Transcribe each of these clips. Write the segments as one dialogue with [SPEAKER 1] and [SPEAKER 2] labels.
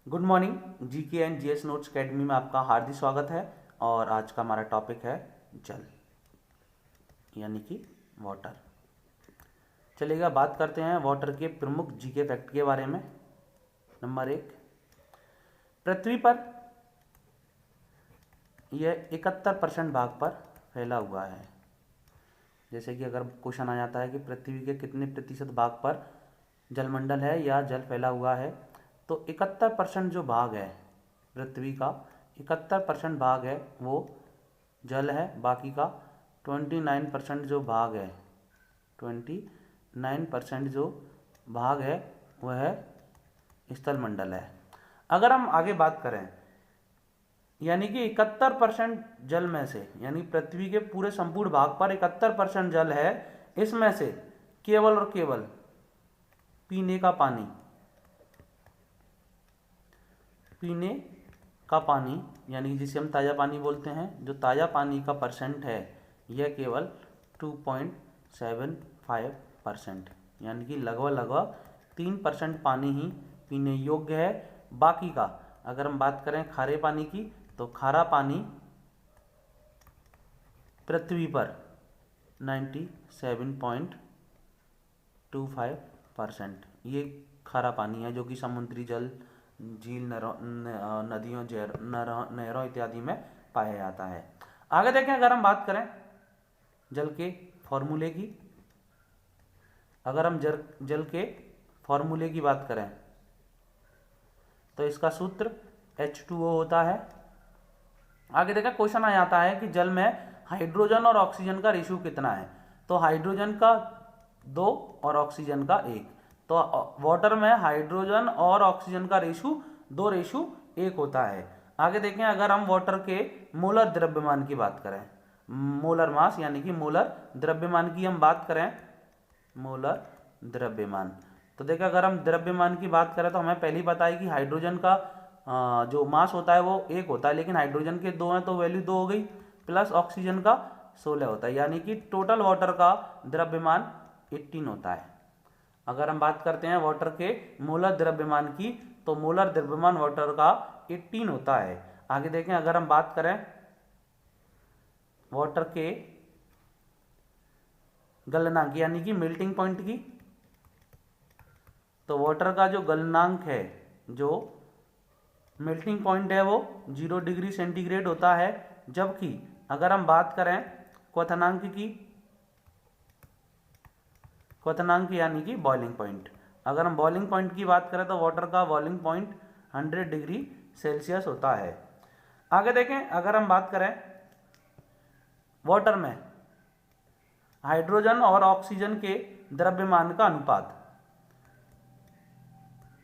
[SPEAKER 1] Good morning. GK and GS notes academy में आपका हार्दिक स्वागत है। और आज का हमारा टॉपिक है जल यानी कि वाटर। चलिएगा बात करते हैं वाटर के प्रमुख जीके फैक्ट के बारे में। नंबर 1, पृथ्वी पर यह 71% भाग पर फैला हुआ है। जैसे कि अगर क्वेश्चन आ जाता है कि पृथ्वी के कितने प्रतिशत भाग पर जलमंडल है या जल फैला हुआ है, तो 71% जो भाग है पृथ्वी का, 71% भाग है वो जल है। बाकी का 29% जो भाग है, 29% जो भाग है वह स्थल मंडल है। अगर हम आगे बात करें, यानी कि 71% जल में से, यानी पृथ्वी के पूरे संपूर्ण भाग पर 71% जल है, इसमें से केवल और केवल पीने का पानी, पीने का पानी यानी जिसे हम ताज़ा पानी बोलते हैं, जो ताज़ा पानी का परसेंट है यह केवल 2.75%, यानी कि लगभग 3% पानी ही पीने योग्य है। बाकी का अगर हम बात करें खारे पानी की, तो खारा पानी पृथ्वी पर 97.25% ये खारा पानी है, जो कि समुद्री जल, झील, नदियों, नहरों इत्यादि में पाया जाता है। आगे देखें, अगर हम बात करें जल के फॉर्मूले की, अगर हम जल के फॉर्मूले की बात करें तो इसका सूत्र H2O होता है। आगे देखा क्वेश्चन आ जाता है कि जल में हाइड्रोजन और ऑक्सीजन का रेशियो कितना है, तो हाइड्रोजन का 2 और ऑक्सीजन का 1। तो वाटर में हाइड्रोजन और ऑक्सीजन का रेशियो 2:1 होता है। आगे देखें, अगर हम वाटर के मोलर द्रव्यमान की बात करें, मोलर मास यानी कि मोलर द्रव्यमान की हम बात करें, मोलर द्रव्यमान, तो देखा अगर हम द्रव्यमान की बात करें तो हमें पहले ही पता है कि हाइड्रोजन का जो मास होता है वो 1 होता है, लेकिन हाइड्रोजन के 2 हैं तो वैल्यू 2 हो गई, प्लस ऑक्सीजन का 16 होता है, यानी कि टोटल वाटर का द्रव्यमान 18 होता है। अगर हम बात करते हैं वाटर के मोलर द्रव्यमान की, तो मोलर द्रव्यमान वाटर का 18 होता है। आगे देखें, अगर हम बात करें वाटर के गलनांक यानी कि मेल्टिंग पॉइंट की, तो वाटर का जो गलनांक है, जो मेल्टिंग पॉइंट है, वो 0 डिग्री सेंटीग्रेड होता है। जबकि अगर हम बात करें क्वथनांक की, क्वथनांक यानी कि बॉइलिंग पॉइंट, अगर हम बॉइलिंग पॉइंट की बात करें तो वाटर का बॉइलिंग पॉइंट 100 डिग्री सेल्सियस होता है। आगे देखें, अगर हम बात करें वाटर में हाइड्रोजन और ऑक्सीजन के द्रव्यमान का अनुपात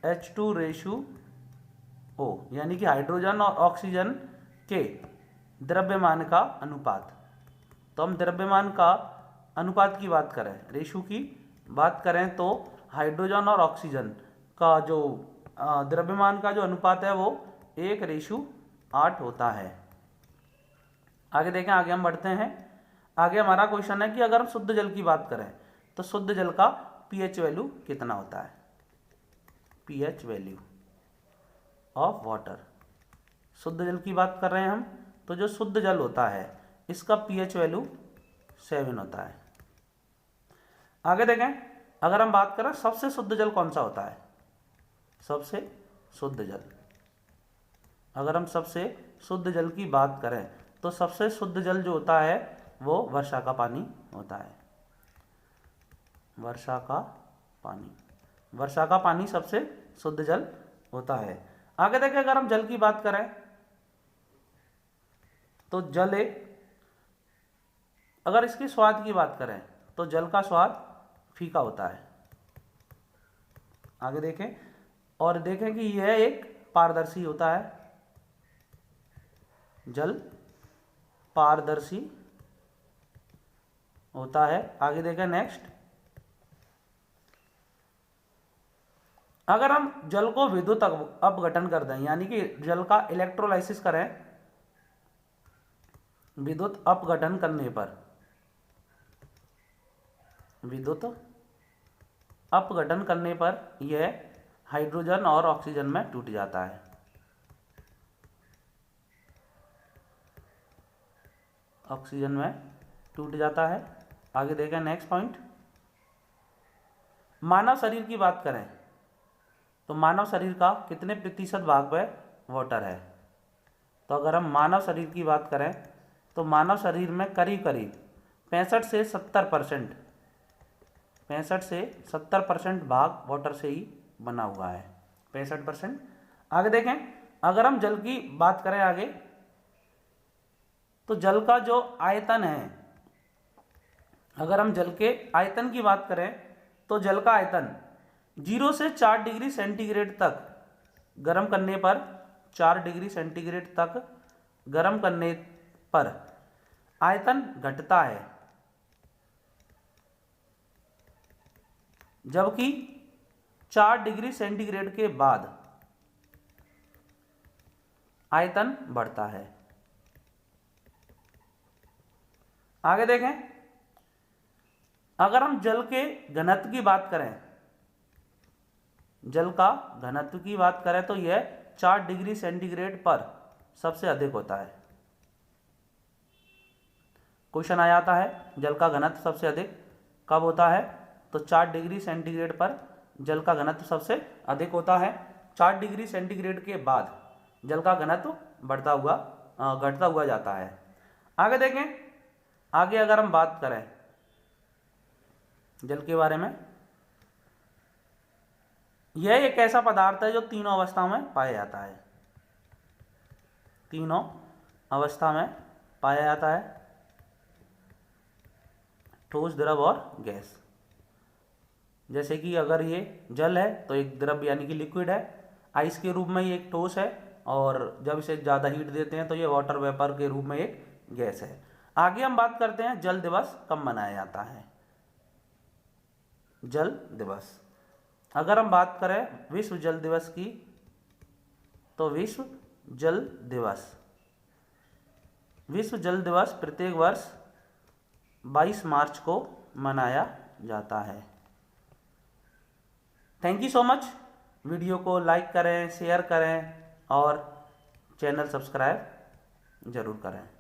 [SPEAKER 1] H2:O, यानी कि हाइड्रोजन और ऑक्सीजन के द्रव्यमान का अनुपात, तो हम द्रव्यमान का अनुपात की बात करें, रेशो की बात करें, तो हाइड्रोजन और ऑक्सीजन का जो द्रव्यमान का जो अनुपात है वो 1:8 होता है। आगे देखें, आगे हम बढ़ते हैं। आगे हमारा क्वेश्चन है कि अगर हम शुद्ध जल की बात करें तो शुद्ध जल का पीएच वैल्यू कितना होता है, पीएच वैल्यू ऑफ वाटर। शुद्ध जल की बात कर रहे हैं हम, तो जो शुद्ध जल होता है इसका पीएच वैल्यू 7 होता है। आगे देखें, अगर हम बात करें सबसे शुद्ध जल कौन सा होता है, सबसे शुद्ध जल, अगर हम सबसे शुद्ध जल की बात करें तो सबसे शुद्ध जल जो होता है वो वर्षा का पानी होता है। वर्षा का पानी, वर्षा का पानी सबसे शुद्ध जल होता है। आगे देखें, अगर हम जल की बात करें तो जल एक, अगर इसके स्वाद की बात करें तो जल का स्वाद फीका होता है। आगे देखें और देखें कि यह एक पारदर्शी होता है, जल पारदर्शी होता है। आगे देखें नेक्स्ट, अगर हम जल को विद्युत अपघटन कर दें, यानी कि जल का इलेक्ट्रोलाइसिस करें, विद्युत अपघटन करने पर, विद्युत अपघटन करने पर यह हाइड्रोजन और ऑक्सीजन में टूट जाता है। ऑक्सीजन में टूट जाता है। आगे देखें नेक्स्ट पॉइंट। मानव शरीर की बात करें तो मानव शरीर का कितने प्रतिशत भाग पे वाटर है? तो अगर हम मानव शरीर की बात करें तो मानव शरीर में करीब करीब 65 से 70% 65 से 70% भाग वाटर से ही बना हुआ है, 65%। आगे देखें, अगर हम जल की बात करें आगे, तो जल का जो आयतन है, अगर हम जल के आयतन की बात करें तो जल का आयतन 0 से 4 डिग्री सेंटीग्रेड तक गर्म करने पर, 4 डिग्री सेंटीग्रेड तक गर्म करने पर आयतन घटता है, जबकि 4 डिग्री सेंटीग्रेड के बाद आयतन बढ़ता है। आगे देखें, अगर हम जल के घनत्व की बात करें, जल का घनत्व की बात करें तो यह 4 डिग्री सेंटीग्रेड पर सबसे अधिक होता है। क्वेश्चन आ जाता है जल का घनत्व सबसे अधिक कब होता है? तो 4 डिग्री सेंटीग्रेड पर जल का घनत्व सबसे अधिक होता है। 4 डिग्री सेंटीग्रेड के बाद जल का घनत्व घटता हुआ जाता है। आगे देखें, आगे अगर हम बात करें जल के बारे में, यह एक ऐसा पदार्थ है जो तीनों अवस्था में पाया जाता है, तीनों अवस्था में पाया जाता है, ठोस, द्रव और गैस। जैसे कि अगर ये जल है तो एक द्रव यानी कि लिक्विड है, आइस के रूप में ये एक ठोस है, और जब इसे ज़्यादा हीट देते हैं तो ये वाटर वेपर के रूप में एक गैस है। आगे हम बात करते हैं जल दिवस कब मनाया जाता है। जल दिवस, अगर हम बात करें विश्व जल दिवस की, तो विश्व जल दिवस प्रत्येक वर्ष 22 मार्च को मनाया जाता है। Thank you so much. Video को लाइक करें, शेयर करें और चैनल सब्सक्राइब जरूर करें।